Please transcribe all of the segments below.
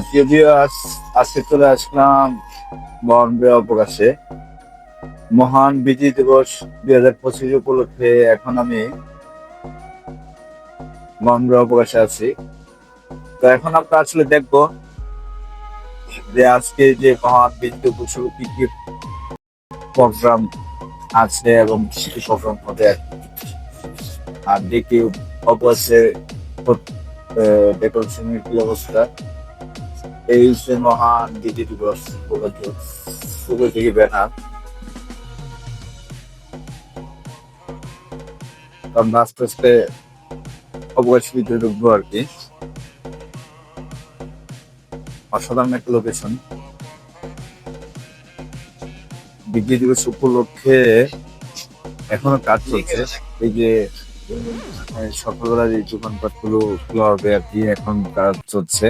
প্রিয় ভিউয়ার্স, আজকে চলে আসলাম বর্ণবে অবকাশে মহান বিজয় দিবস 2025 উপলক্ষে। এখন আমি বর্ণবে অবকাশে আছি। তো এখন আমরা আসলে দেখবো যে আজকে যে মহান বিজয় দিবস কি কি প্রোগ্রাম আছে এবং কি কি প্রোগ্রাম হবে আর কি। আর দেখি অবকাশে ডেকোরেশনের কি অবস্থা। এই যে মহান বিজয় দিবস উপলক্ষে শুরু থেকে ব্যানার আমরা আস্তে আস্তে অবকাশ ভিতরে ঢুকবো আর কি। অসাধারণ একটা লোকেশন। বিজয় দিবস উপলক্ষে এখনো কাজ চলছে। এই যে সকালবেলা যে দোকানপাট গুলো খোলা হবে আর কি, এখন কাজ চলছে।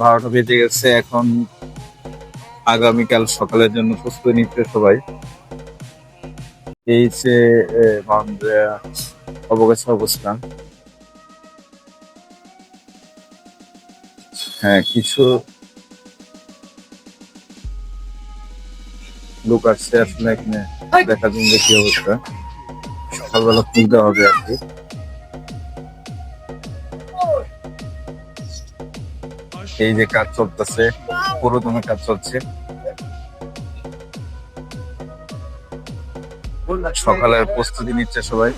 বারোটা বেজে গেছে এখন। আগামীকাল সকালের জন্য প্রস্তুতি নিচ্ছে সবাই। এই যে আমাদের অবকাশ অবস্থান। হ্যাঁ, কিছু লোক আসছে আসলে এখানে দেখার জন্য। কি অবস্থা, সকালবেলা ফুল দেওয়া হবে আর কি। এই যে কাজ চলতেছে, পুরোদমে কাজ চলছে। সকালের প্রস্তুতি নিচ্ছে সবাই।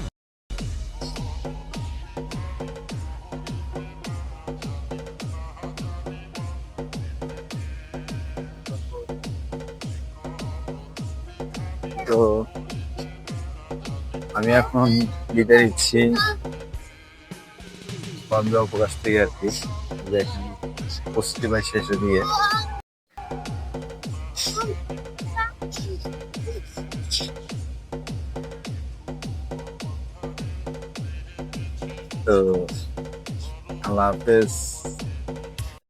তো আমি এখন বিদায় নিচ্ছি বন্ধ অবকাশ থেকে আর কি। যে এখন প্রস্তুতি ভাই শেষে দিয়ে। তো আল্লাহ হাফেজ।